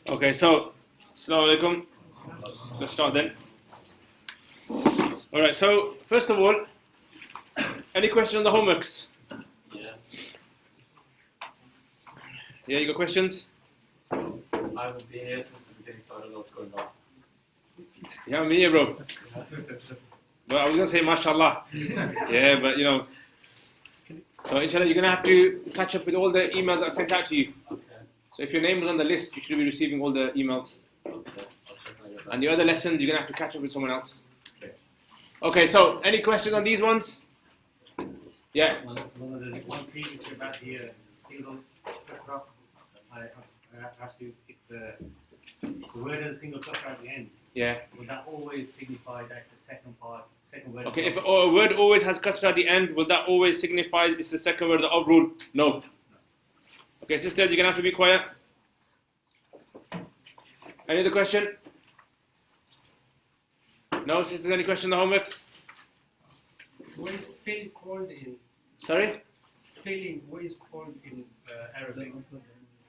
Okay, so, Assalamu alaikum. Let's start then. Alright, so, first of all, any questions on the homeworks? Yeah, you got questions? I haven't been here since the beginning, so I don't know what's going on. You haven't been here, bro? Well, I was going to say mashallah. Yeah, but you know. So, inshallah, you're going to have to catch up with all the emails that I sent out to you. Okay. So, if your name was on the list, you should be receiving all the emails. Okay. I'll check when I get back. And the other lessons, you're going to have to catch up with someone else. Okay. Okay, so, any questions on these ones? Yeah. One thing is about the single kasra. I have to pick the word as a single kasra at the end. Yeah. Would that always signify that's the second word? Okay, if a word always has kasra at the end, will that always signify it's the second word of rule? No. Okay, sisters, you're going to have to be quiet. Any other question? No, sisters, any question on the homeworks? What is fill called in? Sorry? Filling, what is called in Arabic?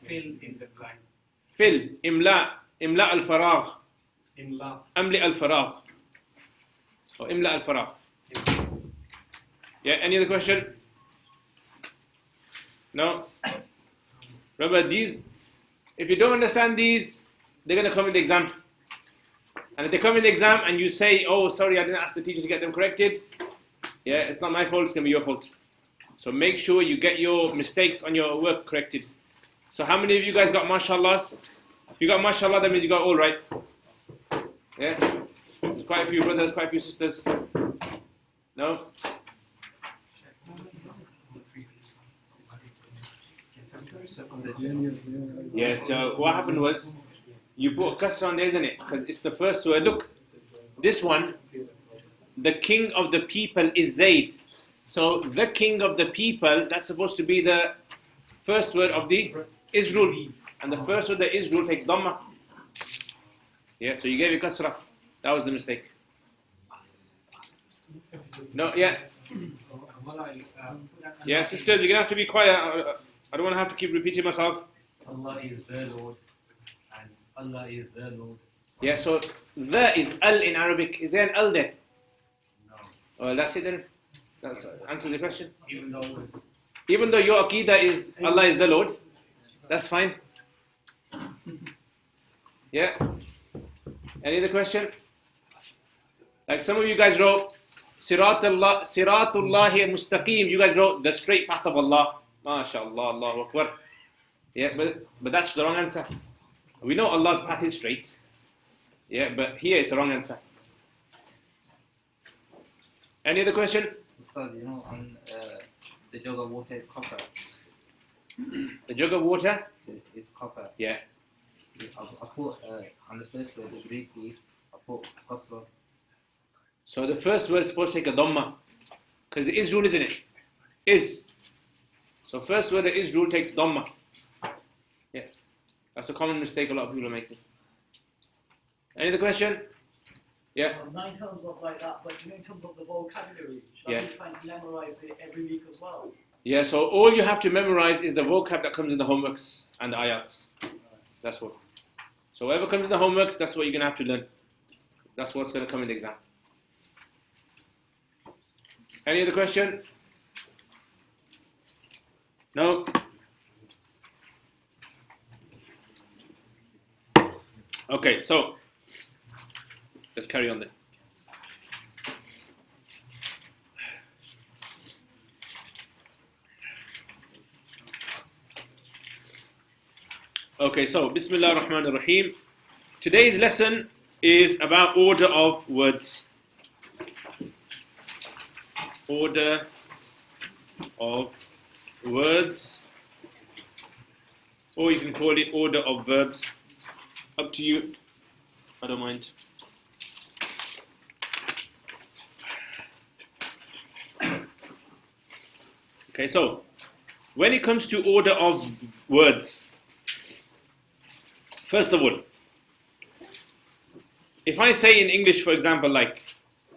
Fill in the blanks. Fill, imla al-faragh. Imla. Amli al-faragh. Or imla al-faragh. Yeah, any other question? No? Remember these, if you don't understand these, they're going to come in the exam. And if they come in the exam and you say, oh, sorry, I didn't ask the teacher to get them corrected, yeah, it's not my fault, it's going to be your fault. So make sure you get your mistakes on your work corrected. So how many of you guys got mashallahs? If you got mashallah, that means you got all right. Yeah? There's quite a few brothers, quite a few sisters. No? Yeah, so what happened was, you put kasra on there, isn't it? Because it's the first word. Look, this one, the king of the people is Zayd. So the king of the people, that's supposed to be the first word of the Israel. And the first word of Israel takes Dhamma. Yeah, so you gave it kasra. That was the mistake. No, yeah. Yeah, sisters, you're going to have to be quiet. I don't want to have to keep repeating myself. Allah is the Lord, and Allah is the Lord. Yeah, so the is al in Arabic. Is there an al there? No. Oh, that's it then. That answers the question. Even though Your aqidah is Allah is the Lord, that's fine. Yeah. Any other question? Like some of you guys wrote Siratullah mustaqim. You guys wrote the straight path of Allah. MashaAllah, Allahu Akbar. Yeah, but that's the wrong answer. We know Allah's path is straight. Yeah, but here is the wrong answer. Any other question? Ustad, you know, on the jug of water is copper. The jug of water? Is copper. Yeah. I put on the first word, the Greek leaf, I put kasra. So the first word is supposed to take a dhamma. Because it is rule, isn't it? Is. So first word that is rule takes dhamma. Yeah. That's a common mistake a lot of people are making. Any other question? Yeah. Not in terms of like that, but in terms of the vocabulary, should I be trying to memorize it every week as well? Yeah, so all you have to memorize is the vocab that comes in the homeworks and the ayats. That's what. So whatever comes in the homeworks, that's what you're going to have to learn. That's what's going to come in the exam. Any other question? No? Okay, so let's carry on then. Okay, so Bismillah ar-Rahman ar-Rahim. Today's lesson is about order of words. Order of words, or you can call it order of verbs. Up to you. I don't mind. Okay, so when it comes to order of words, first of all, if I say in English, for example, like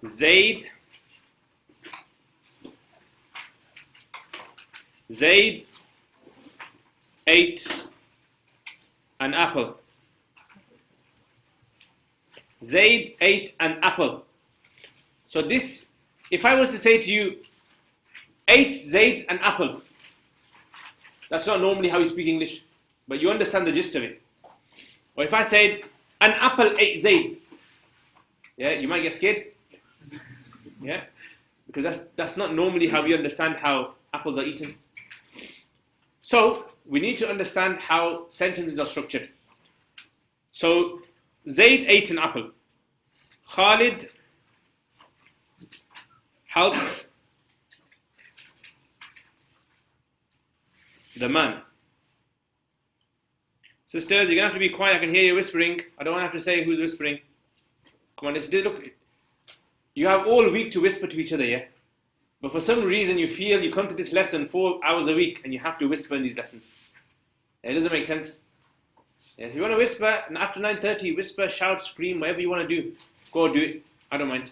Zaid ate an apple. Zaid ate an apple. So this, if I was to say to you, ate Zaid an apple, that's not normally how you speak English, but you understand the gist of it. Or if I said, an apple ate Zaid, yeah, you might get scared. Yeah, because that's not normally how we understand how apples are eaten. So we need to understand how sentences are structured. So Zaid ate an apple. Khalid helped the man. Sisters, you're going to have to be quiet. I can hear you whispering. I don't want to have to say who's whispering. Come on, let's do look. You have all week to whisper to each other, yeah? But for some reason you feel you come to this lesson 4 hours a week and you have to whisper in these lessons. It doesn't make sense. Yes, if you want to whisper, and after 9:30, whisper, shout, scream, whatever you want to do. Go do it. I don't mind.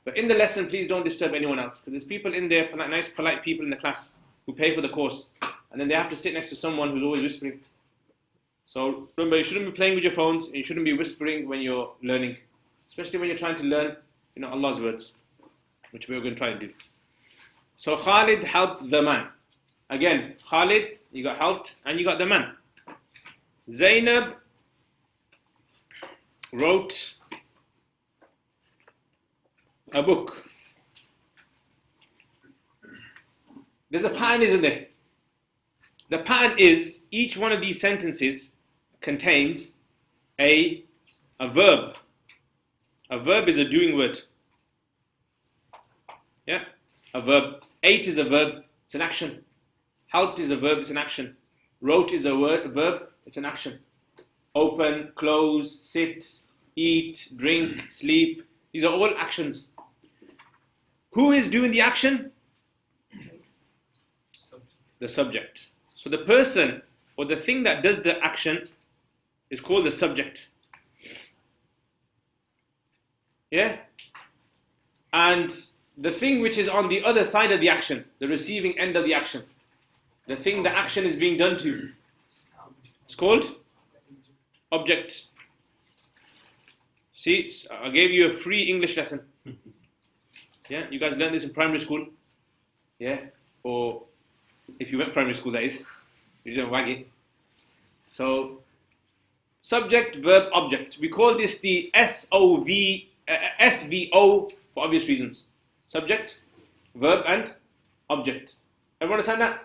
But in the lesson, please don't disturb anyone else. Because there's people in there, nice, polite people in the class who pay for the course. And then they have to sit next to someone who's always whispering. So remember, you shouldn't be playing with your phones and you shouldn't be whispering when you're learning. Especially when you're trying to learn, Allah's words, which we're going to try and do. So Khalid helped the man. Again, Khalid, you got helped and you got the man. Zainab wrote a book. There's a pattern, isn't there? The pattern is each one of these sentences contains a verb. A verb is a doing word. Yeah? A verb. Ate is a verb, it's an action. Helped is a verb, it's an action. Wrote is a verb, it's an action. Open, close, sit, eat, drink, sleep. These are all actions. Who is doing the action? The subject. So the person or the thing that does the action is called the subject. Yeah? And the thing which is on the other side of the action, the receiving end of the action, the thing the action is being done to, it's called object. See, I gave you a free English lesson. Yeah, you guys learned this in primary school. Yeah, or if you went primary school, that is. You didn't wag it. So, subject, verb, object. We call this the SVO for obvious reasons. Subject, verb, and object. Everyone understand that?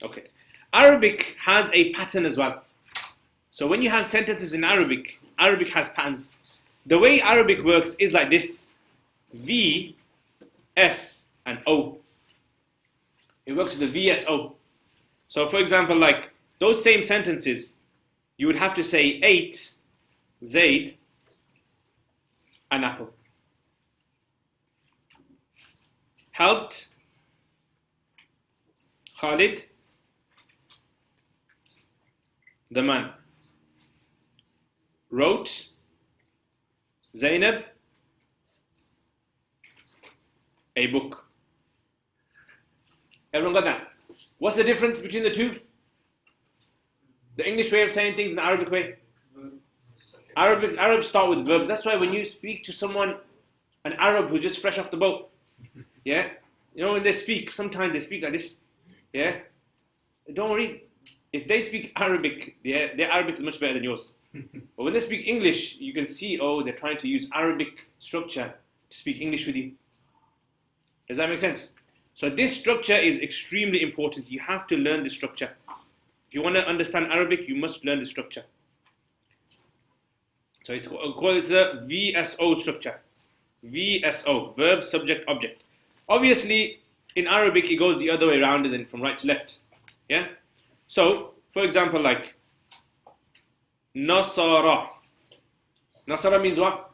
Okay. Arabic has a pattern as well. So when you have sentences in Arabic, Arabic has patterns. The way Arabic works is like this. V, S, and O. It works with the VSO. So for example, like those same sentences, you would have to say ate Zaid an apple. Helped Khalid the man. Wrote Zainab a book. Everyone got that? What's the difference between the two? The English way of saying things and the Arabic way. Arabs start with verbs. That's why when you speak to someone, an Arab who's just fresh off the boat, yeah, when they speak, sometimes they speak like this, yeah. Don't worry, if they speak Arabic, yeah, their Arabic is much better than yours. But when they speak English, you can see, they're trying to use Arabic structure to speak English with you. Does that make sense? So this structure is extremely important. You have to learn this structure. If you want to understand Arabic, you must learn the structure. So it's called the VSO structure. VSO, verb, subject, object. Obviously, in Arabic, it goes the other way around, isn't it? From right to left. Yeah? So, for example, like, Nasara. Nasara means what?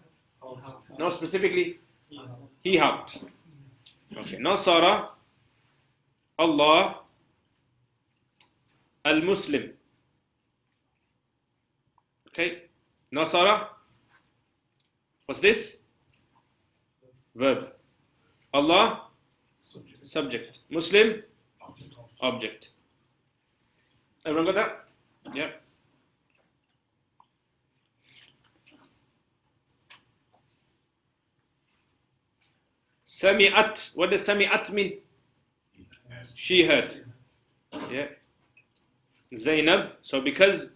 No, specifically, he helped. Okay, Nasara, Allah, al-Muslim. Okay, Nasara, what's this? Verb. Allah, subject. Muslim, object. Everyone got that? Yeah. Sami'at. What does sami'at mean? She heard. Yeah. Zainab. So because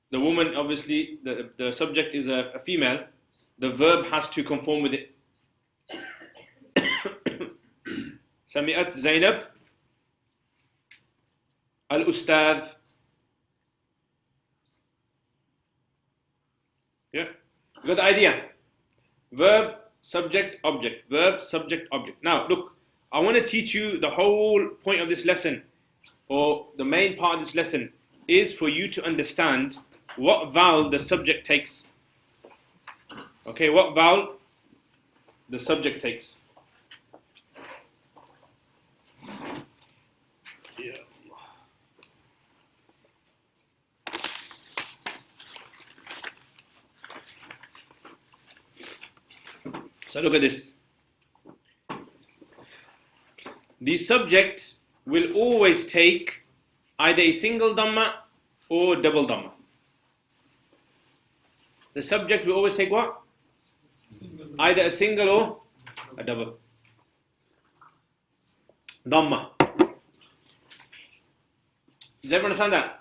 the woman, obviously, the subject is a female, the verb has to conform with it. Sami'at Zainab al-Ustadh. Yeah, you got the idea? Verb, subject, object. Verb, subject, object. Now, look, I want to teach you the whole point of this lesson, or the main part of this lesson, is for you to understand what vowel the subject takes. Okay, what vowel the subject takes. So look at this. The subject will always take either a single dhamma or double dhamma. The subject will always take what? Either a single or a double. Dhamma. Does everyone understand that?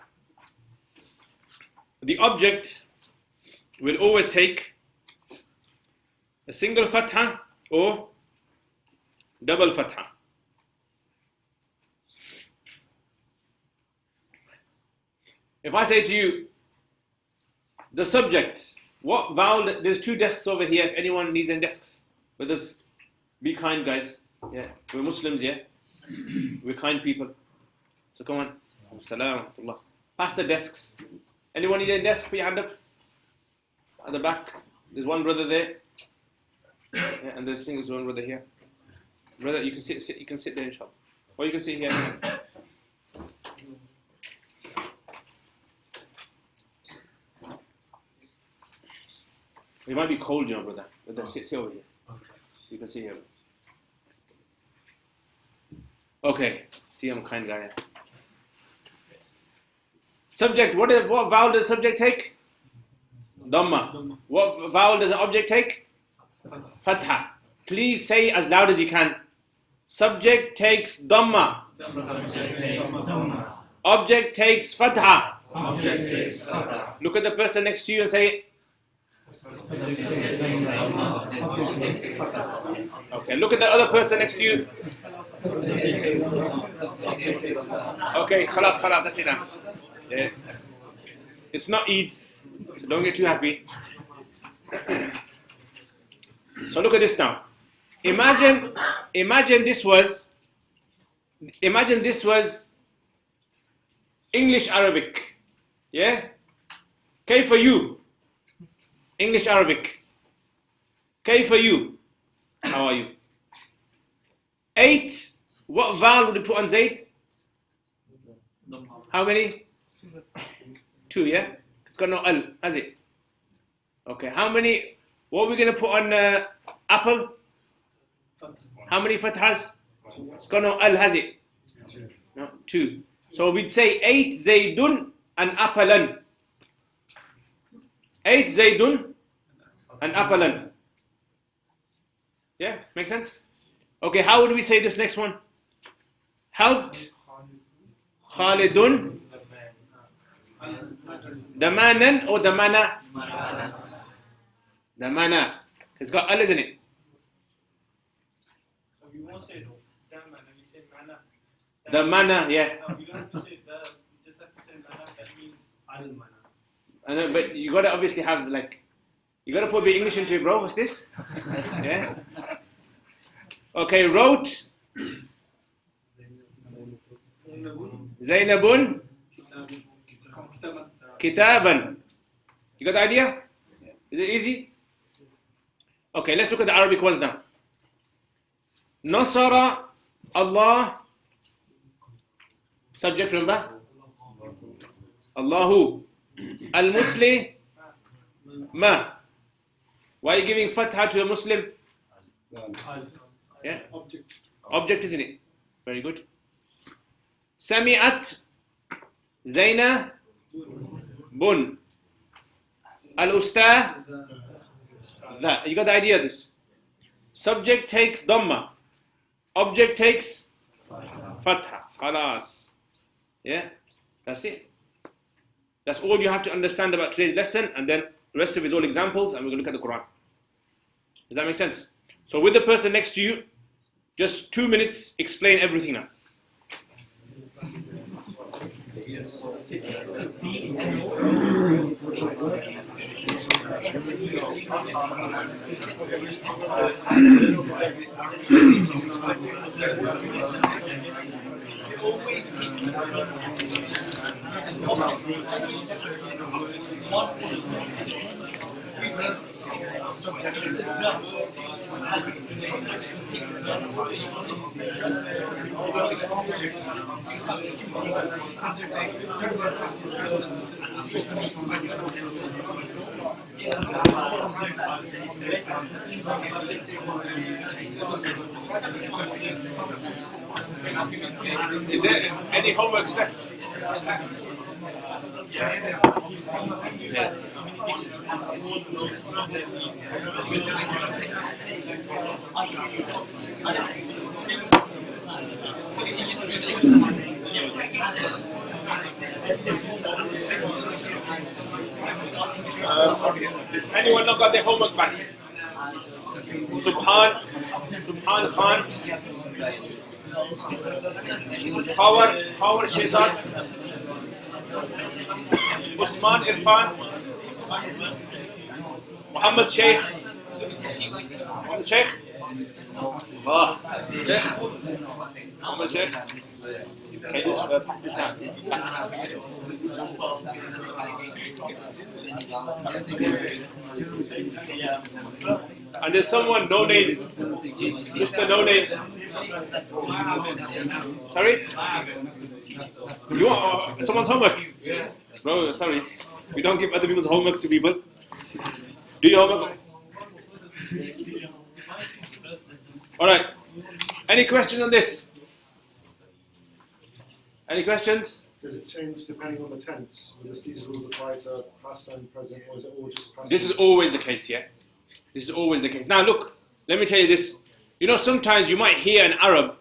The object will always take a single fatha or double fatha. If I say to you, the subject, what vowel? There's two desks over here. If anyone needs any desks, but us, be kind, guys. Yeah, we're Muslims. Yeah, we're kind people. So come on. Salam. Pass the desks. Anyone need a desk? Put your hand up. At the back. There's one brother there. Yeah, and there's one brother here. Brother, you can sit. You can sit there, inshallah. Or you can sit here. It might be cold, you know, brother. But sit over here. You can sit here. Okay. See, I'm a kind guy. Subject. What vowel does subject take? Dhamma. What vowel does an object take? Fatha. Please say as loud as you can. Subject takes Dhamma. Object takes Fatha. Look at the person next to you and say. Okay, look at the other person next to you. Okay, khalas, that's it now. Yeah. It's not Eid, so don't get too happy. So look at this now. Imagine this was English Arabic. Yeah? Okay, for you. English Arabic. Okay, for you. How are you? 8. What vowel would you put on Zayd? How many? 2, yeah? It's got no al, has it? Okay, how many? What are we going to put on apple? How many fathas? It's got no al, has it? No, 2. So we'd say 8 Zaydun and appalan. 8 Zaydun and appalan. Yeah, makes sense? Okay, how would we say this next one? Helped Khalidun. Damanan or damana? Damana. It's got al, isn't it? So we won't say Daman, we say mana. Damana, yeah. No, we don't have to say the, we just have to say mana, that means al mana. I know, but you gotta obviously have you gotta put a bit English into it, bro. What's this? Yeah. Okay, wrote Zainabun Kitaban. You got the idea? Is it easy? Okay, let's look at the Arabic ones now. Nasara Allah. Subject, remember? Allahu. Al-Muslim. Ma. Why are you giving fatha to a Muslim? Yeah? Object, isn't it? Very good. Sami'at Zaina Bun. Al-Usta. That. You got the idea of this? Subject takes dhamma. Object takes fatha. Khalas. Yeah, that's it. That's all you have to understand about today's lesson, and then the rest of it is all examples, and we're going to look at the Quran. Does that make sense? So with the person next to you, just 2 minutes, explain everything now. Is there any homework left? Yeah. Has anyone not got their homework back? Subhan Khan, Howard Shehzad, Usman Irfan, Muhammad Sheikh, Muhammad Sheikh, Muhammad Sheikh. Okay, pass this hand. And there's someone, no name, Mr. No name. Sorry? You want someone's homework? Bro, sorry. We don't give other people's homeworks to people. Do your homework. Alright. Any questions on this? Any questions? Does it change depending on the tense? Does these rules apply to past and present, or is it all just past? This is always the case, yeah? This is always the case. Now look, let me tell you this. You know, sometimes you might hear an Arab,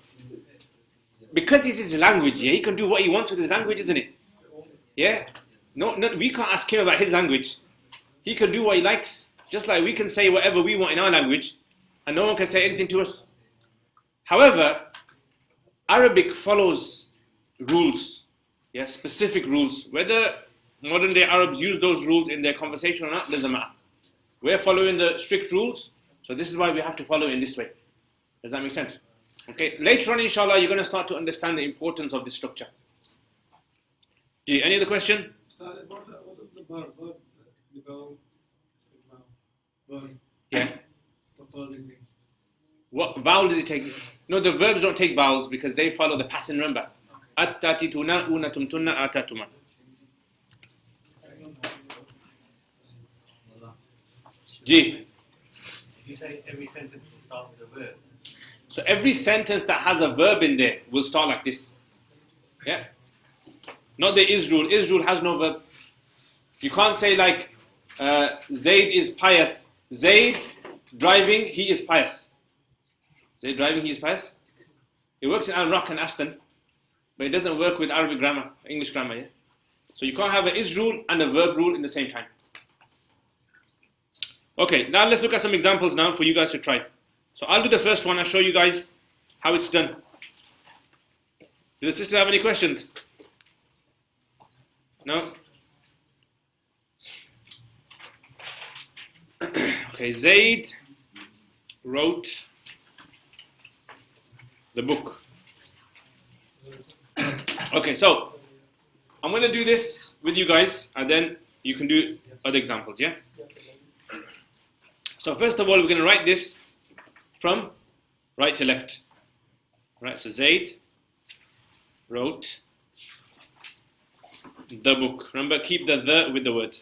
because it's his language, yeah, he can do what he wants with his language, isn't it? Yeah? No, we can't ask him about his language. He can do what he likes, just like we can say whatever we want in our language, and no one can say anything to us. However, Arabic follows rules, yeah, specific rules. Whether modern day Arabs use those rules in their conversation or not, doesn't matter. We're following the strict rules, so this is why we have to follow in this way. Does that make sense? Okay, later on, inshallah, you're going to start to understand the importance of this structure. Any other question? Yeah. What vowel does it take? No, the verbs don't take vowels because they follow the past and remember. Attatituna, unatumtunna, atatuma. G. You say every sentence will start with a verb. So every sentence that has a verb in there will start like this. Yeah? Not the is rule. Is rule has no verb. You can't say like Zaid is pious. Zaid driving, he is pious. Zaid driving, he is pious. It works in Al-Raq and Aston, but it doesn't work with Arabic grammar, English grammar. Yeah? So you can't have an is rule and a verb rule in the same time. Okay, now let's look at some examples now for you guys to try. So I'll do the first one. I'll show you guys how it's done. Do the sisters have any questions? No? Okay, Zaid wrote the book. Okay, so I'm going to do this with you guys, and then you can do other examples, yeah? So first of all, we're going to write this from right to left. Right, so Zaid wrote the book. Remember, keep the with the word.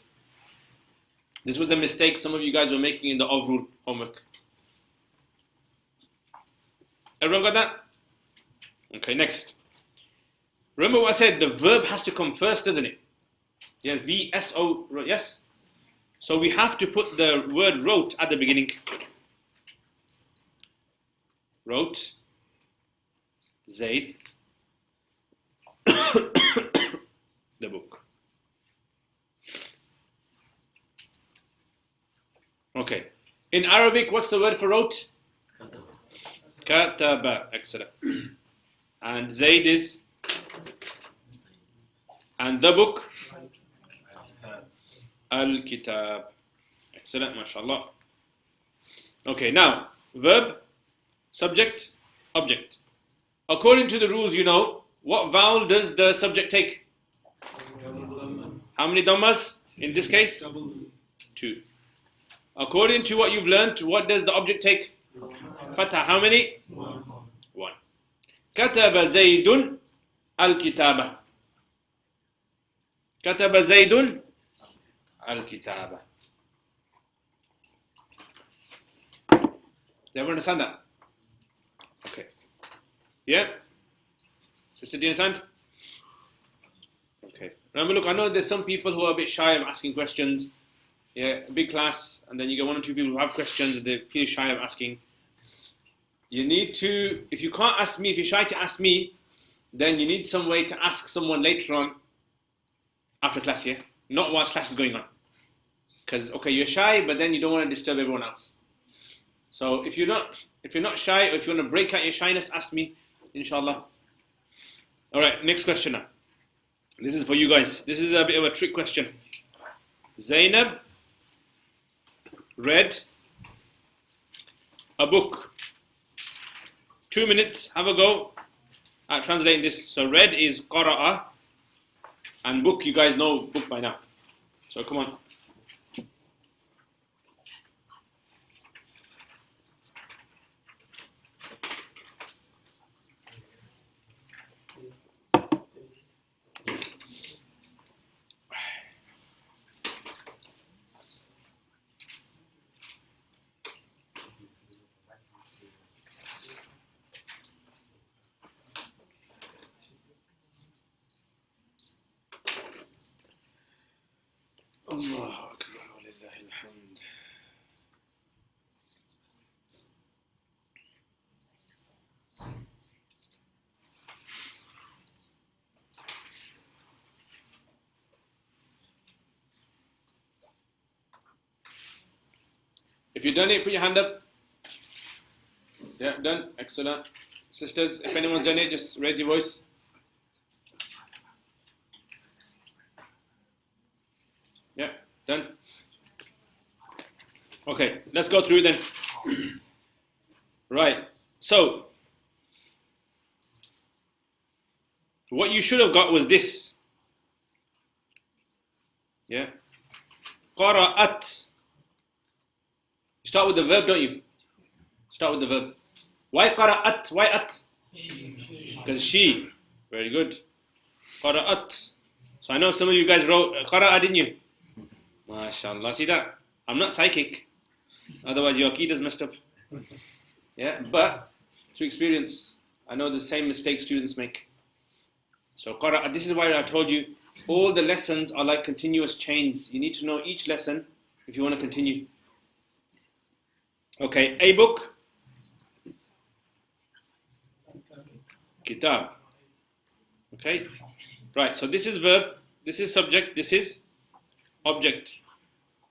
This was a mistake some of you guys were making in the of rule homework. Everyone got that? Okay, next. Remember what I said, the verb has to come first, doesn't it? Yeah, V-S-O, yes? So we have to put the word wrote at the beginning. wrote Zayd the book. Okay. In Arabic, what's the word for wrote? Kataba. Excellent. And Zayd is? And the book? Al-Kitab. Excellent, mashallah. Okay, now, verb, subject, object. According to the rules, you know, what vowel does the subject take? How many dhammas in this case? 2. According to what you've learned, what does the object take? Fatha. How many? 1. Kataba Zaydun al-kitaba. Kataba Zaydun al-kitaba. Do you ever understand that? Okay. Yeah? Sister, do you understand? Okay. Remember, look, I know there's some people who are a bit shy of asking questions. Yeah, a big class, and then you get 1 or 2 people who have questions and they feel shy of asking. You need to, if you can't ask me, if you're shy to ask me, then you need some way to ask someone later on after class, yeah? Not whilst class is going on. Because, okay, you're shy, but then you don't want to disturb everyone else. So if you're not shy, or if you want to break out your shyness, ask me, inshallah. Alright, next question now. This is for you guys. This is a bit of a trick question. Zainab read a book. 2 minutes, have a go at translating this. So read is qara'a, and book, you guys know book by now. So come on. Allahu Akbar wa lillahi alhamd. If you've done it, put your hand up. Yeah, done. Excellent. Sisters, if anyone's done it, just raise your voice. Yeah, done. Okay, let's go through then. Right, so what you should have got was this. Yeah. Qara'at. You start with the verb, don't you? Start with the verb. Why qara'at? Why at? Because she. Very good. Qara'at. So I know some of you guys wrote qara'a, didn't you? MashaAllah. See that? I'm not psychic. Otherwise your aqidah messed up. Yeah, but through experience, I know the same mistakes students make. So qara'a, this is why I told you, all the lessons are like continuous chains. You need to know each lesson if you want to continue. Okay, a book. Kitab. Okay, right, so this is verb, this is subject, this is object.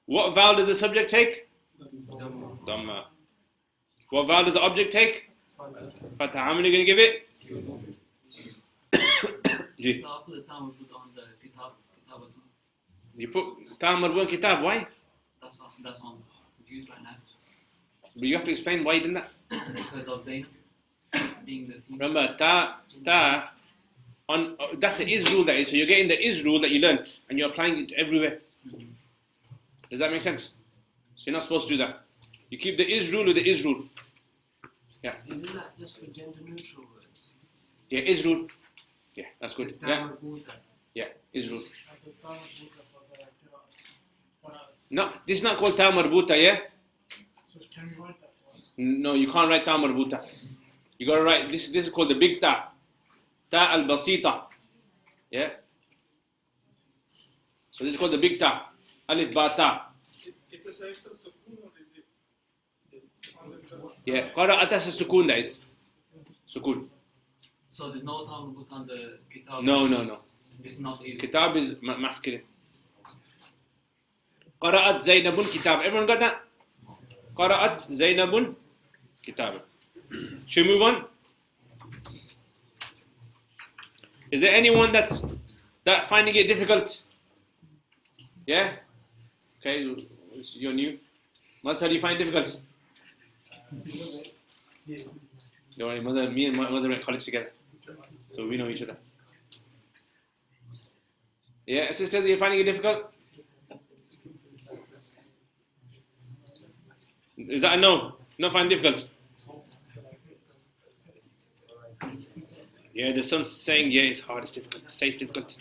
What vowel does the subject take? Dhamma. What vowel does the object take? Fatha. How many are going to give it? You put ta marbuta kitab, why? That's on confused right now. But you have to explain why you did that. Because of Zainab being the female. Remember, ta, on, that's an is rule that is. So you're getting the is rule that you learnt and you're applying it everywhere. Does that make sense? So you're not supposed to do that. You keep the is rule with the is rule. Yeah. Isn't that just for gender neutral words? Yeah, is rule. Yeah, that's good. Yeah. Yeah, is rule. No, this is not called ta marbuta, yeah? So can you write that one? No, you can't write ta marbuta. You gotta write, this is called the big ta. Ta al-basita. Yeah? So this is called the big ta. Alif ba ta. It's a extra sukoon or is it? Yeah, qara'at as a sukoon that is. Sukun. So there's no time put on the kitab. No. This is not easy. Kitab is masculine. Qara'at Zainabun kitab. Everyone got that? Qara'at Zainabun kitab. Should we move on? Is there anyone that's finding it difficult? Yeah? Okay, you're new. Mother, do you find it difficult? Don't worry, Mother, me and Mother went to college together. So we know each other. Yeah, sisters, are you finding it difficult? Is that a no? Not finding it difficult? Yeah, there's some saying, yeah, it's hard, it's difficult. Say it's difficult.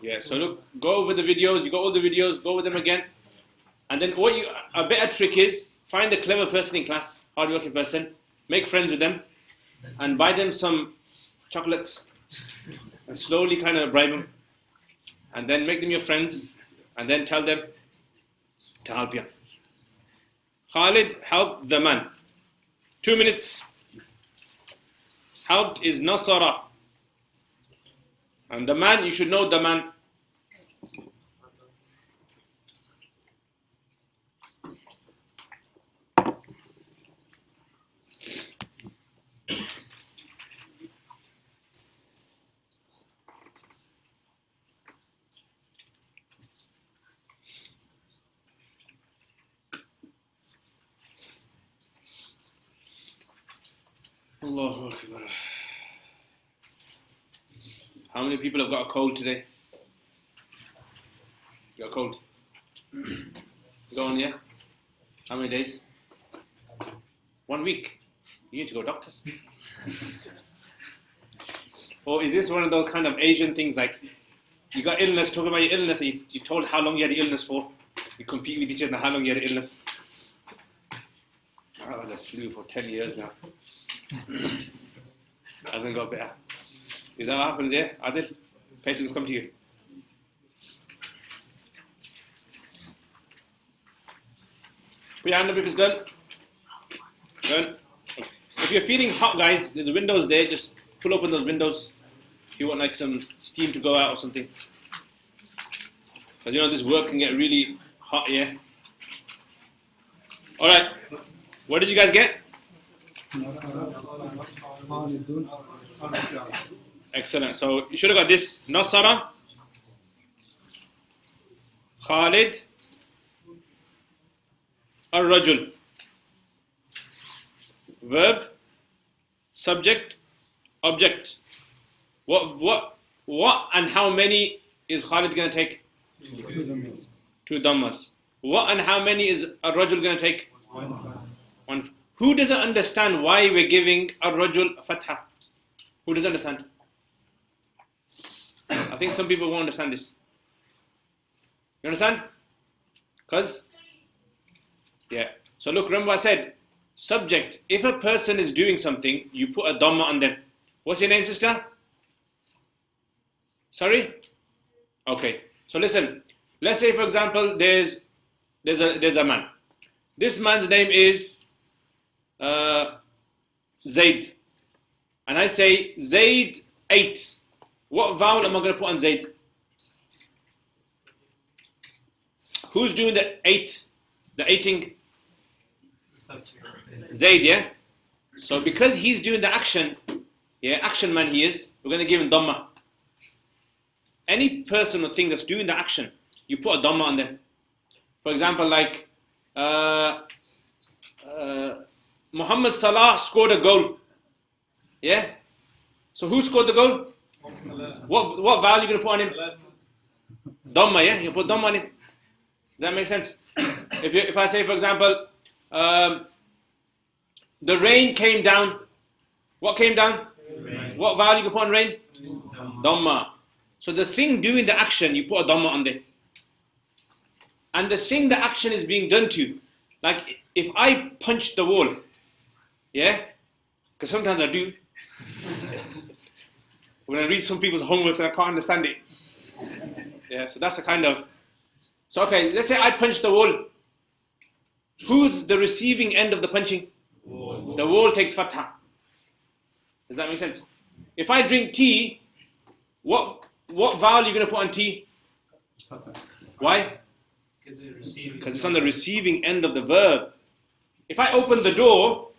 Yeah, so look, go over the videos, you got all the videos, go over them again. And then a better trick is, find a clever person in class, hard-working person, make friends with them, and buy them some chocolates, and slowly kind of bribe them, and then make them your friends, and then tell them to help you. Khalid helped the man. 2 minutes. Helped is Nasara. And the man, you should know the man. Allahu Akbar. How many people have got a cold today? You got a cold? Go on, yeah? How many days? 1 week. You need to go doctors. Or is this one of those kind of Asian things like you got illness, talking about your illness, and you told how long you had the illness for. You compete with each other how long you had the illness. I've had the flu for 10 years now. Hasn't got better. Is that what happens, yeah? Adil? Patients come to you. Put your hand up if it's done. Done. If you're feeling hot, guys, there's windows there. Just pull open those windows. If you want like some steam to go out or something. Because you know this work can get really hot, yeah? Alright. What did you guys get? Excellent. So you should have got this. Nasara, Khalid, yr1. Verb, subject, object. What and how many is Khalid going to take? 2 dhammas. What and how many is yr1 going to take? 1. Who doesn't understand why we're giving yr1 fatha? Who doesn't understand? I think some people won't understand this. You understand? Because, yeah. So look, remember I said, subject. If a person is doing something, you put a dhamma on them. What's your name, sister? Sorry? Okay. So listen. Let's say, for example, there's a man. This man's name is Zaid. And I say, Zaid ate. What vowel am I going to put on Zaid? Who's doing the eating? Zaid, yeah? So because he's doing the action, yeah, action man he is, we're going to give him dhamma. Any person or thing that's doing the action, you put a dhamma on them. For example, like Muhammad Salah scored a goal. Yeah? So who scored the goal? What vowel are you going to put on him? Dhamma, yeah? You put dhamma on him. Does that make sense? If I say, for example, the rain came down. What came down? Rain. What vowel you can put on rain? Dhamma. So the thing doing the action, you put a dhamma on there. And the thing the action is being done to, like if I punch the wall, yeah? Because sometimes I do. When I read some people's homeworks, I can't understand it. Yeah, so that's a kind of... So okay, let's say I punch the wall. Who's the receiving end of the punching? The wall takes fatha. Does that make sense? If I drink tea, what vowel are you going to put on tea? Why? Because it's on the receiving end of the verb. If I open the door,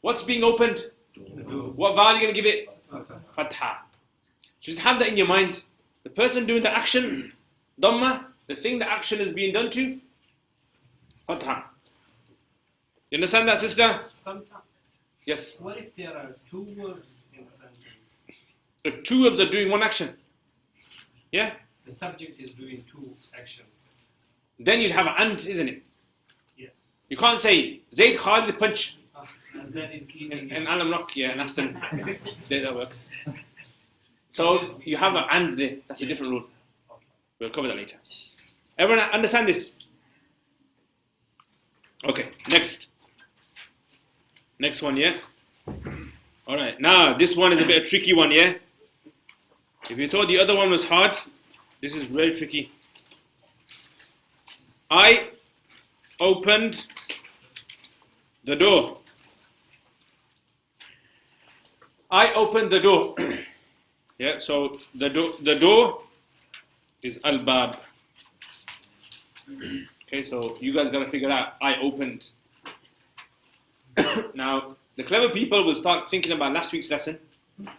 what's being opened? What vowel are you going to give it? Fatha. Just have that in your mind. The person doing the action, dhamma, the thing the action is being done to, fatha. You understand that, sister? Sometimes. Yes. What if there are two verbs in a sentence? If two verbs are doing one action, yeah? The subject is doing two actions. Then you'd have an and, isn't it? Yeah. You can't say Zayd Khalid punch And that is eating. and Alam Rock, yeah, and Aston. Say that works. So you have an and there. That's a different rule. We'll cover that later. Everyone understand this? Okay, next. Next one, yeah? Alright, now this one is a bit of a tricky one, yeah? If you thought the other one was hard, this is very tricky. I opened the door. I opened the door. Yeah, so the door is al-bab. Okay, so you guys got to figure out I opened. Now, the clever people will start thinking about last week's lesson,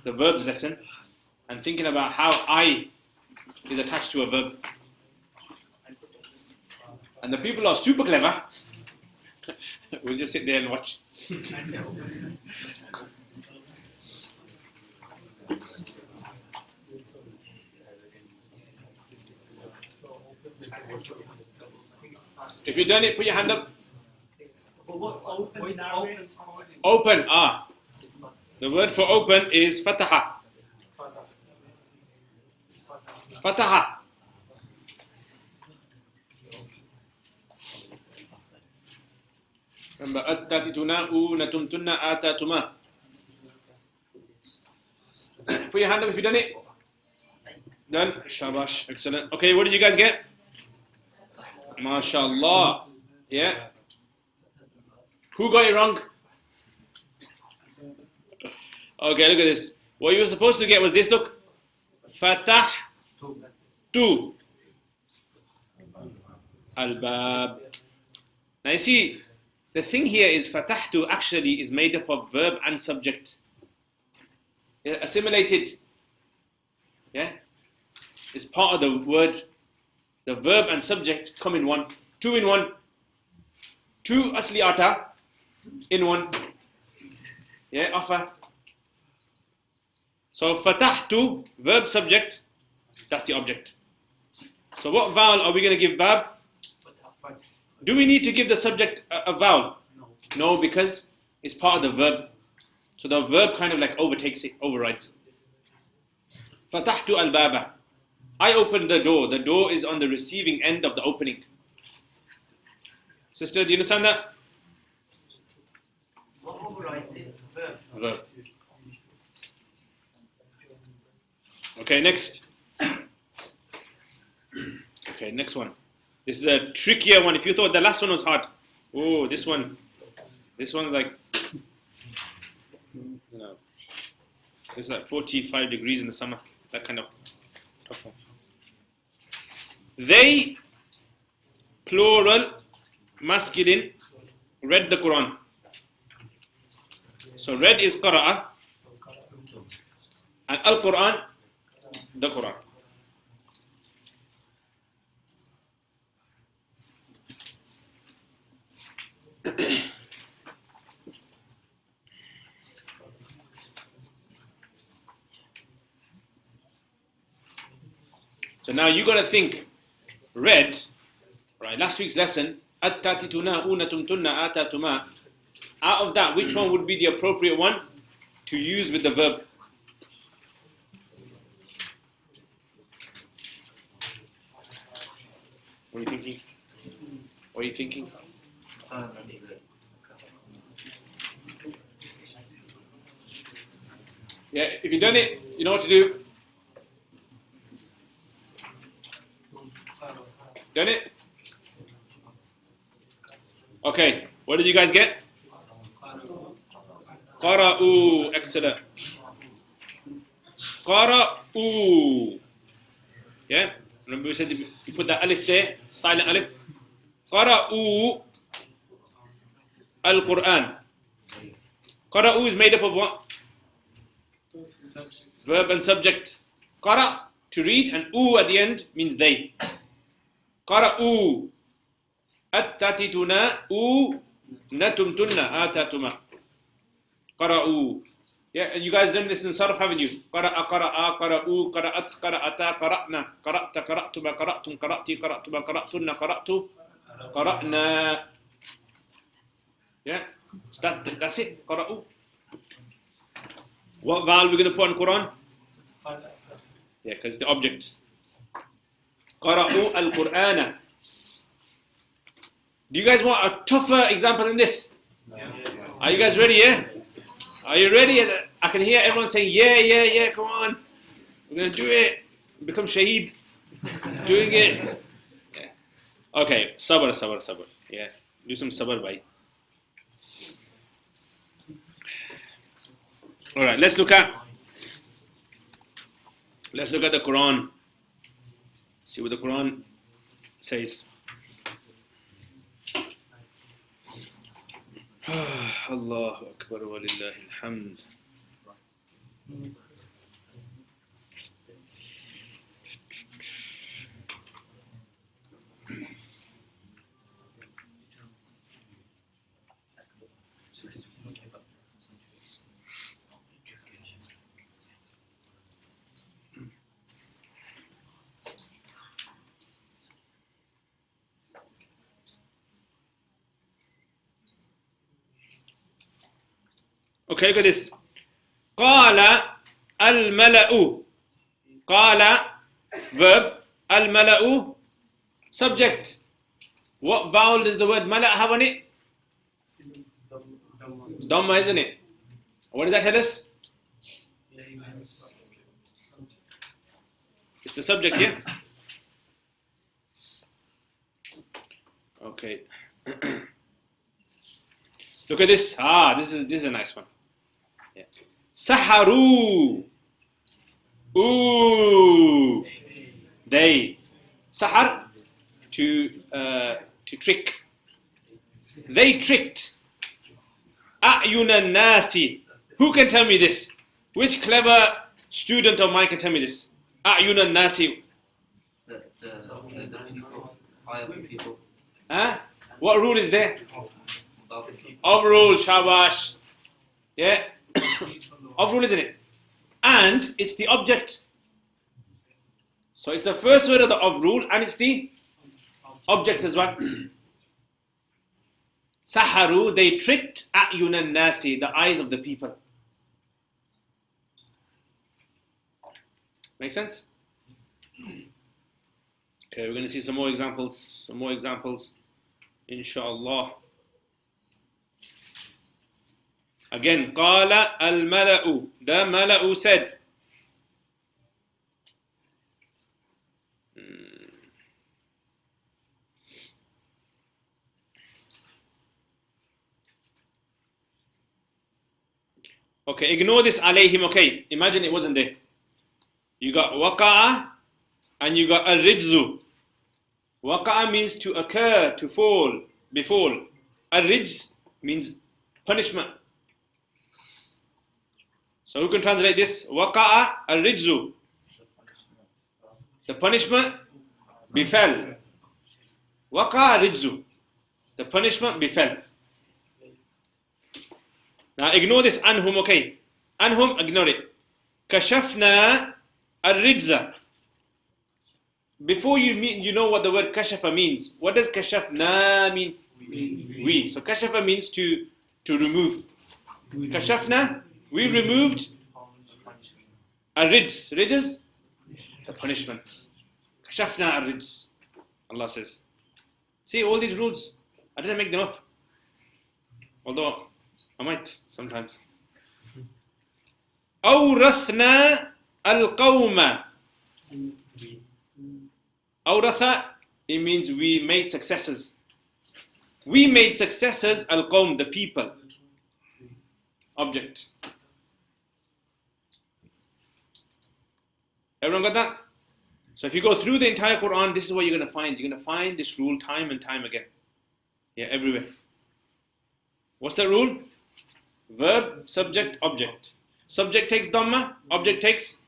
the verbs lesson, and thinking about how I is attached to a verb. And the people who are super clever will just sit there and watch. If you've done it, put your hand up. But what's open in Arabic? Open, the word for open is fataha. Fataha. Remember, attatituna natumtunna atatuma. Put your hand up if you've done it. Done. Shabash. Excellent. Okay, what did you guys get? MashaAllah. Yeah. Who got it wrong? Okay, look at this. What you were supposed to get was this, look. Fatah tu al-bab. Now you see, the thing here is fatahtu actually is made up of verb and subject. Yeah, assimilated. Yeah? It's part of the word. The verb and subject come in one. Two in one. Two asli ata in one. Yeah, offer. So fatahtu, verb subject, that's the object. So what vowel are we going to give bab? Do we need to give the subject a vowel? No, because it's part of the verb. So the verb kind of like overtakes it, overrides it. Fatahtu al-baba. I opened the door. The door is on the receiving end of the opening. Sister, do you understand that? What overrides it? Verb. Verb. Okay, next. Okay, next one. This is a trickier one. If you thought the last one was hard, oh, this one's like, you know, it's like 45 degrees in the summer. That kind of tough one. They, plural, masculine, read the Quran. So read is qara'a, and al-Quran, the Quran. So now you got to think, read, right? Last week's lesson, at-tatituna unatumtunna atatuma. Out of that, which one would be the appropriate one to use with the verb? What are you thinking? What are you thinking? Yeah, if you've done it, you know what to do. Done it? Okay, what did you guys get? Qara'u. Excellent. Qara'u. Yeah? Remember we said you put the alif there, silent alif. Qara'u al-Quran. Qara'u is made up of what? Verb and subject. Qara, to read, and u at the end means they. Qara'u. Attatituna u natumtunna atatuma. Qara'u. Yeah, you guys done this in Sarf, haven't you? Qara'a, qara'a, qara'u, qara'at, qara'ata, qara'na, qara'ta, qara'tuma, qara'tum, qara'ti, qara'tuma, qara'tunna, qara'tu, qara'na. Yeah, so that's it. Qara'u. What vowel are we going to put on Quran? Yeah, because it's the object. Qara'u al-Qur'ana. Do you guys want a tougher example than this? Are you guys ready, yeah? Are you ready? I can hear everyone saying, yeah, come on. We're going to do it. Become shaheed. Doing it. Yeah. Okay, sabr. Yeah, do some sabr, bhai. Alright, let's look at the Quran. See what the Quran says. Allahu Akbar wa lillahi alhamd. Okay, look at this. Qala al-mala'u. Qala, verb. Al-mala'u, subject. What vowel does the word mala' have on it? Dhamma, isn't it? What does that tell us? It's the subject, yeah? Okay. Look at this. This is a nice one. Yeah. Saharu. Ooh. They. Sahar, to trick. They tricked. A'yunan nasi. Who can tell me this? Which clever student of mine can tell me this? A'yunan nasi. The people, eye of the people. Huh? What rule is there? About Overrule, shabash. Yeah? Overrule, isn't it? And it's the object. So it's the first word of the overrule and it's the object as well. Saharu, they tricked a'yunan nasi, the eyes of the people. Make sense? Okay, we're going to see some more examples. Inshallah. Again, qala al-mala'u. The mala'u said. Okay, ignore this alayhim. Okay, imagine it wasn't there. You got waqa'a and you got al-rijzu. Waqa'a means to occur, to fall, befall. Al-rijz means punishment. So who can translate this? Waqa'a al-rijzu. The punishment befell. Waqa'a rijzu. The punishment befell. Now ignore this anhum, okay? Anhum, ignore it. Kashafna al-rijza. Before you know what the word kashafa means. What does kashafna mean? We. So kashafa means to remove. Kashafna, we removed al-rijz. Rijz, the punishment. Kashafna al-rijz. Allah says. See, all these rules, I didn't make them up. Although I might sometimes. Awrathna al-qawma. Awratha, it means we made successors. We made successors al-qawm, the people. Object. Everyone got that? So if you go through the entire Quran, this is what you're going to find. You're going to find this rule time and time again. Yeah, everywhere. What's the rule? Verb, subject, object. Subject takes Dhamma, object takes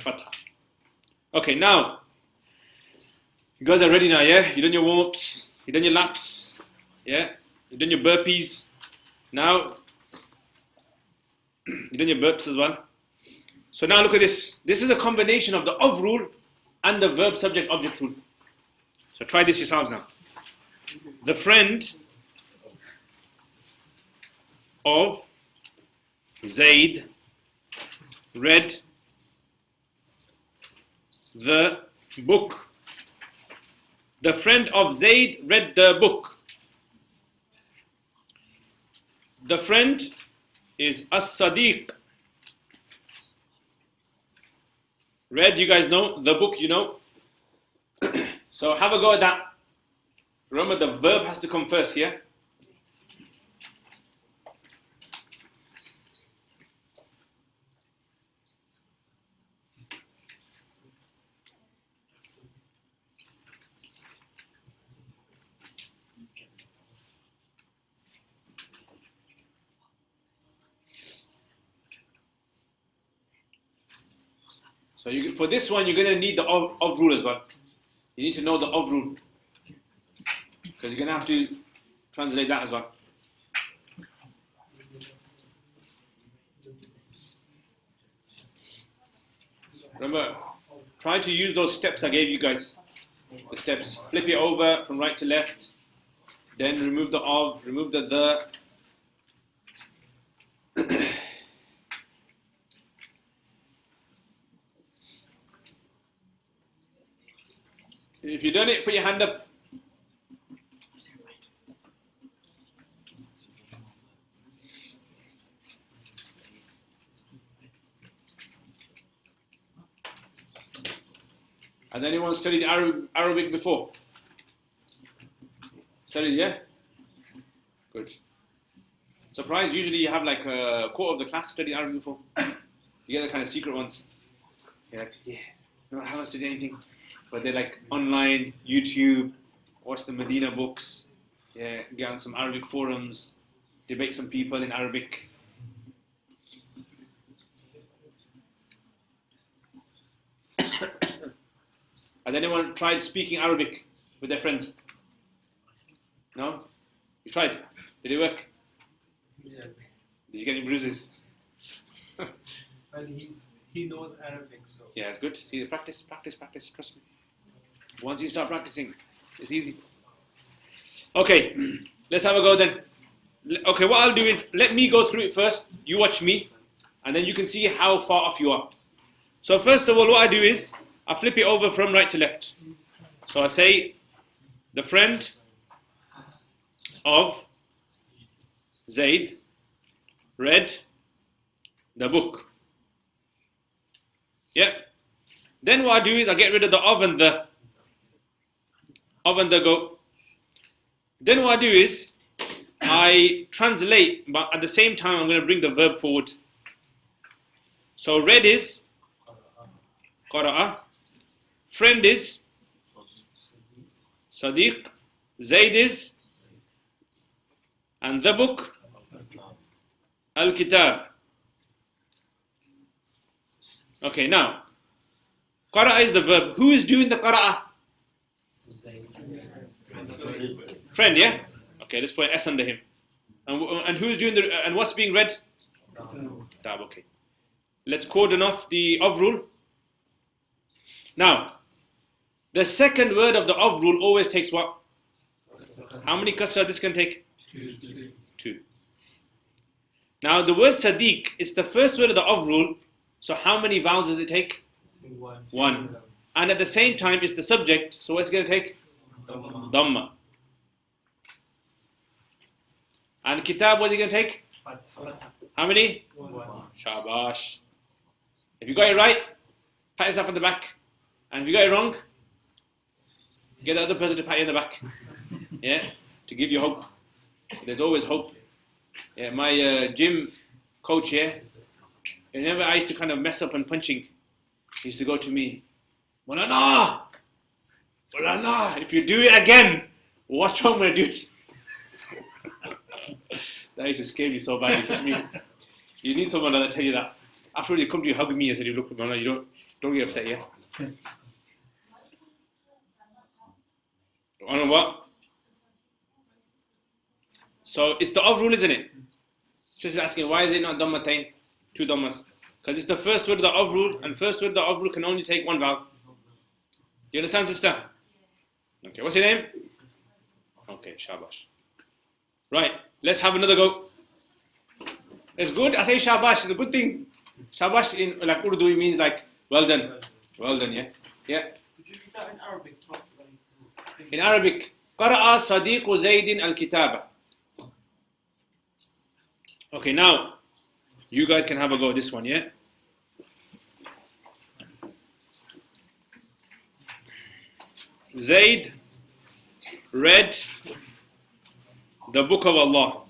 Fatha. Okay, now, you guys are ready now, yeah? You've done your warm-ups, you've done your laps, yeah? You've done your burpees. Now, you've done your burps as well. So now look at this. This is a combination of the of rule and the verb, subject, object rule. So try this yourselves now. The friend of Zaid read the book. The friend of Zaid read the book. The friend is as-sadiq. Read, you guys know. The book, you know. So have a go at that. Remember, the verb has to come first, yeah? So for this one, you're going to need the of rule as well. You need to know the of rule. Because you're going to have to translate that as well. Remember, try to use those steps I gave you guys. The steps. Flip it over from right to left. Then remove the of, remove the. If you've done it, put your hand up. Has anyone studied Arabic before? Studied, yeah? Good. Surprised, usually you have like a quarter of the class studied Arabic before. You get the kind of secret ones. You're like, yeah, no, I haven't studied anything. But they're like online, YouTube, watch the Medina books, yeah, get on some Arabic forums, debate some people in Arabic. Has anyone tried speaking Arabic with their friends? No? You tried? Did it work? Yeah. Did you get any bruises? Well, he knows Arabic, so. Yeah, it's good. See, practice, trust me. Once you start practicing, it's easy. Okay, let's have a go then. Okay, what I'll do is, let me go through it first, you watch me, and then you can see how far off you are. So first of all, what I do is, I flip it over from right to left. So I say, the friend of Zaid read the book. Yeah. Then what I do is I get rid of the of and the. Of and the go. Then what I do is I translate, but at the same time I'm going to bring the verb forward. So read is qara'a. Friend is Sadiq. Zaid is, and the book Al-Kitab. Okay, now qara'a is the verb. Who is doing the qara'a? Friend, yeah? Okay, let's put an S under him. And who's doing and what's being read? Tab, okay. Let's cordon off the of rule. Now, the second word of the of rule always takes what? How many kasra this can take? Two. Now, the word Sadiq is the first word of the of rule. So how many vowels does it take? One. And at the same time, it's the subject. So what's it going to take? Dhamma. And Kitab, what's it going to take? How many? Shabash. If you got it right, pat yourself on the back. And if you got it wrong, get the other person to pat you on the back. Yeah? to give you hope. There's always hope. Yeah, my gym coach here, whenever I used to kind of mess up on punching, he used to go to me, Mulana, if you do it again, watch what I'm going to do. That used to scare me so badly. Trust me. You need someone that tell you that. After they come to you, hug me and say, look, Mulana, you don't get upset, yeah? I don't know what? So it's the of rule, isn't it? Sister's asking, why is it not Dhammatain? 2 Dhammas. Because it's the first word of the of rule, and first word of the of rule can only take 1 vowel. You understand, sister? Okay, what's your name? Okay, shabash. Right, let's have another go. It's good, I say shabash, it's a good thing. Shabash in like Urdu, it means like, well done. Well done, yeah? Yeah. Could you read that in Arabic? In Arabic, قرأ صديق زيد الكتابة. Okay, now, you guys can have a go at this one, yeah? Zaid read the book of Allah.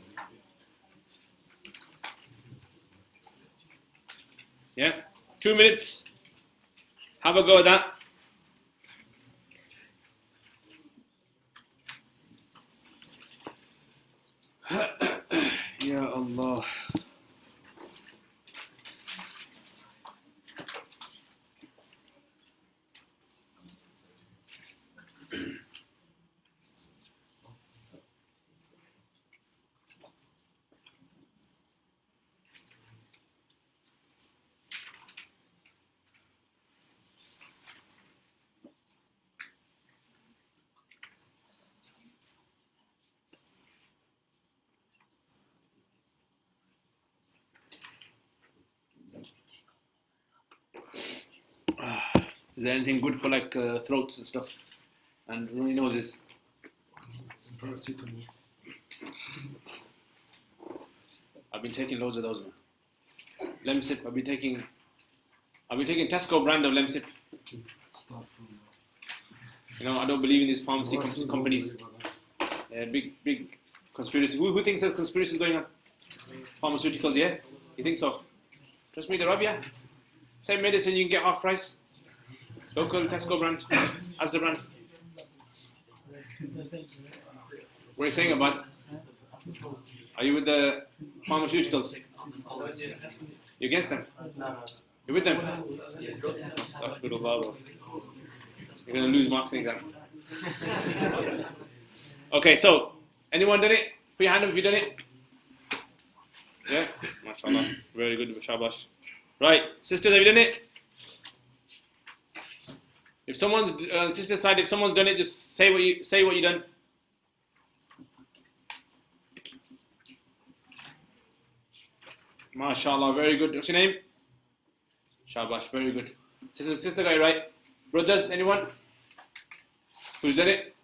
Yeah? 2 minutes. Have a go at that. Ya Allah. Is there anything good for like throats and stuff? And runny noses? I've been taking loads of those, man. Lemsip, I've been taking Tesco brand of Lemsip. You know, I don't believe in these pharmacy companies. Big conspiracy. Who thinks there's conspiracies going on? Pharmaceuticals, yeah? You think so? Trust me, the Rabia. Same medicine you can get half price. Local Tesco brand, Asda brand. What are you saying about? Are you with the pharmaceuticals? You against them? You with them? Astaghfirullah. You're going to lose marks in exam. Okay, so anyone done it? Put your hand up if you done it. Yeah, mashallah. Very good, shabash. Right, sisters, have you done it? If someone's sister side, if someone's done it, just say what you done. MashaAllah, very good. What's your name? Shabash, very good. Sister guy, right? Brothers, anyone? Who's done it?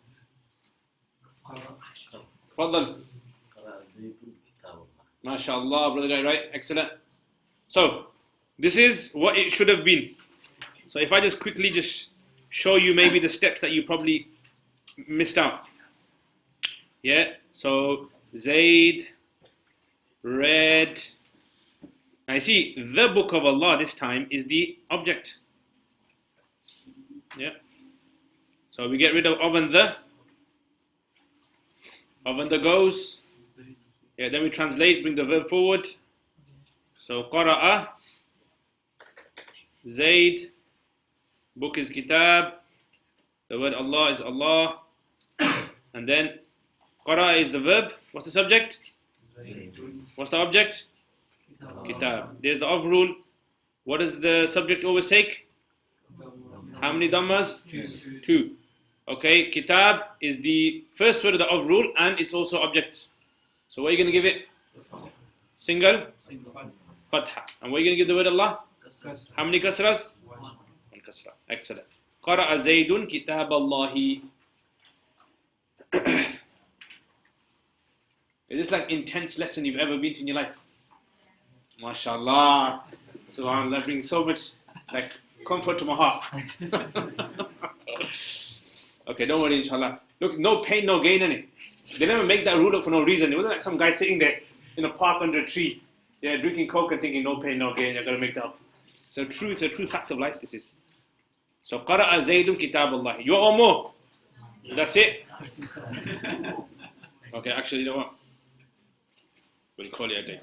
Fadal. MashaAllah, brother guy, right? Excellent. So, this is what it should have been. So if I just quickly show you maybe the steps that you probably missed out. Yeah, so Zaid read. Now you see, the book of Allah this time is the object. Yeah. So we get rid of and the. Of and the goes. Yeah, then we translate, bring the verb forward. So Qara'a, Zaid, book is kitab, the word Allah is Allah, and then Qara'a is the verb. What's the subject? What's the object? Kitab. There's the of rule. What does the subject always take? How many dhammas? 2. Okay, kitab is the first word of the of rule and it's also object. So what are you going to give it? Single? Fatha. And what are you going to give the word Allah? How many kasras? 1 kasra. Excellent. Qara'a Zaydun kitab Allahi. Is this like intense lesson you've ever been to in your life? MashaAllah. SubhanAllah, brings so much like comfort to my heart. Okay, don't worry, inshallah. Look, no pain, no gain in it. They never make that rule up for no reason. It wasn't like some guy sitting there in a park under a tree, yeah, drinking coke and thinking no pain, no gain, you're going to make that up. It's a true fact of life, this is. So, قَرَأَ زَيْدٌ كِتَابَ اللَّهِ. You want more? That's it? Okay, actually, you know what? We'll call it a day.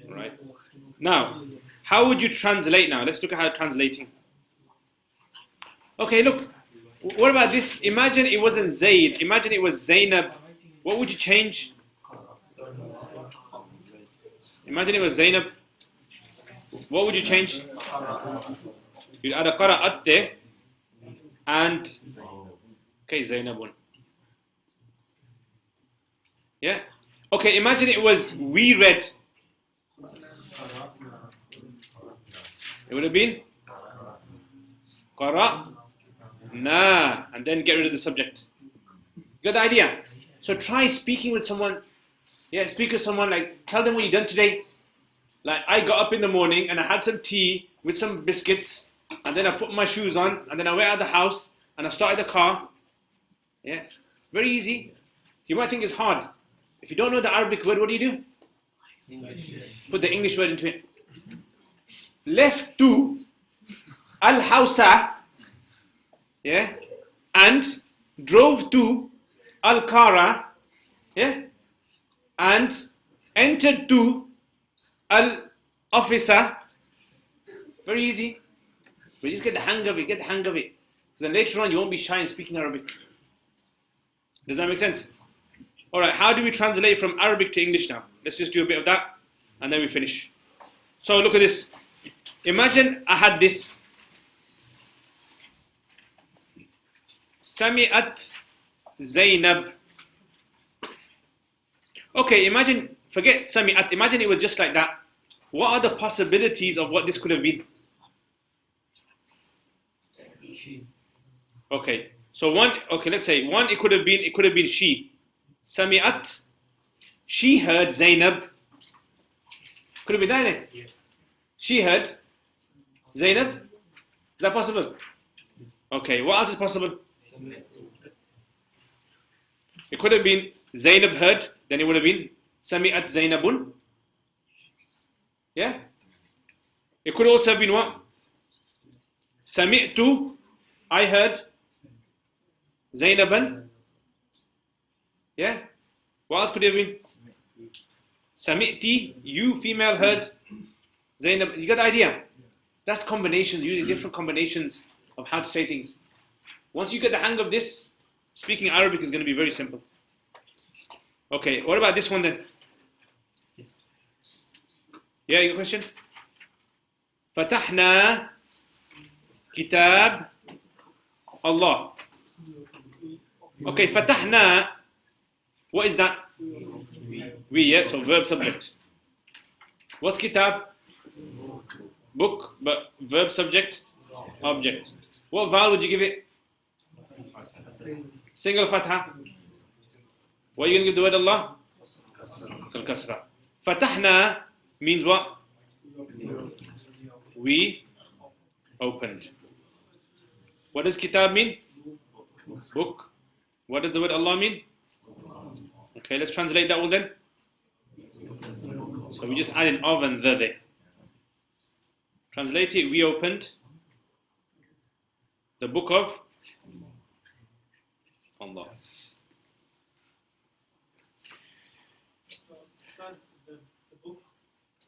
Alright? Now, how would you translate now? Let's look at how translating. Okay, look. What about this? Imagine it wasn't Zayd. Imagine it was Zainab. What would you change? Imagine it was Zainab. What would you change? You'd add a qara'at there. And, okay, Zainabun. Yeah? Okay, imagine it was we read. It would have been qara'na, and then get rid of the subject. You got the idea? So try speaking with someone. Yeah, speak with someone, like, tell them what you done today. Like, I got up in the morning and I had some tea with some biscuits, and then I put my shoes on, and then I went out of the house, and I started the car. Yeah, very easy. You might think it's hard. If you don't know the Arabic word, what do? Put the English word into it. Left to Al-Hawsa, yeah, and drove to Al-Qara, yeah, and entered to Al-Officer. Very easy. But just get the hang of it, So then later on you won't be shy in speaking Arabic. Does that make sense? Alright, how do we translate from Arabic to English now? Let's just do a bit of that, and then we finish. So look at this. Imagine I had this. Sami'at Zainab. Okay, forget Sami'at. Imagine it was just like that. What are the possibilities of what this could have been? Okay, so let's say one, it could have been she. Sami'at, she heard Zainab. Could have been that, innit? Yeah. She heard Zainab. Is that possible? Okay, what else is possible? It could have been Zainab heard, then it would have been Sami'at Zainabun. Yeah? It could also have been what? Sami'tu, I heard Zainaban. Yeah? What else could it have been? Sami'ti, you female heard Zainab. You got the idea? That's combinations, using different combinations of how to say things. Once you get the hang of this, speaking Arabic is going to be very simple. Okay, what about this one then? Yeah, your question? Fatahna Kitab Allah. Okay, Fatahna, what is that? We, yeah, so verb subject. What's Kitab? Book, but verb subject, object. What vowel would you give it? Single fatha. What are you going to give the word Allah? Kasra. Fatahna means what? We opened. What does kitab mean? Book. What does the word Allah mean? Okay, let's translate that one then. So we just add an of and the there. Translate it, we opened the book of Allah. The book,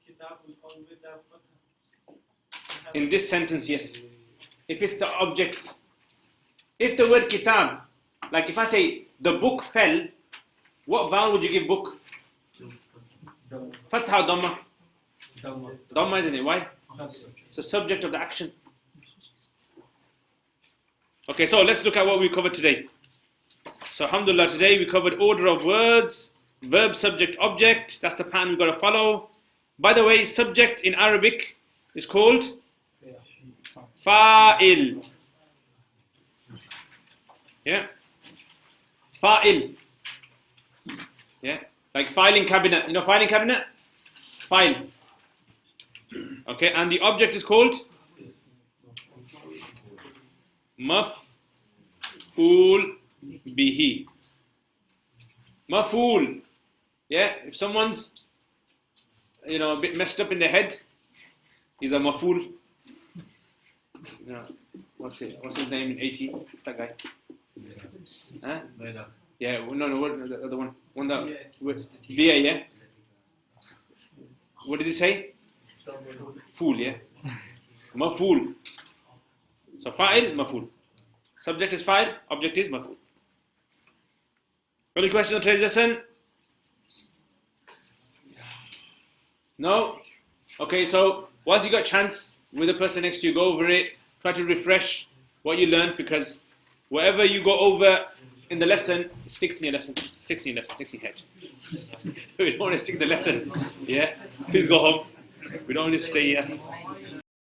kitab, will always have fatha. In this sentence, yes. If it's the object, if the word kitab, like if I say the book fell, what vowel would you give book? Fatha or Dhamma? Dhamma, isn't it? Why? It's the subject of the action. Okay, so let's look at what we covered today. So alhamdulillah, today we covered order of words, verb, subject, object. That's the pattern we've got to follow. By the way, subject in Arabic is called fa'il. Yeah? Fa'il. Yeah? Like filing cabinet. You know filing cabinet? File. Okay, and the object is called maf'ul bihi. Maf'ul. Yeah, if someone's, a bit messed up in the head, he's a maf'ul. What's his name in 80? What's that guy? Huh? Yeah, no, the other one. One that, VA, yeah? What does he say? Fool, yeah? Maf'ul. So fa'il, maf'ul. Subject is fa'il, object is maf'ul. Any questions on today's lesson? No? Okay, so once you got a chance with the person next to you, go over it. Try to refresh what you learned, because whatever you go over in the lesson, it sticks in your lesson. Sticks in your head. We don't want to stick in the lesson. Yeah? Please go home. We don't want to stay here.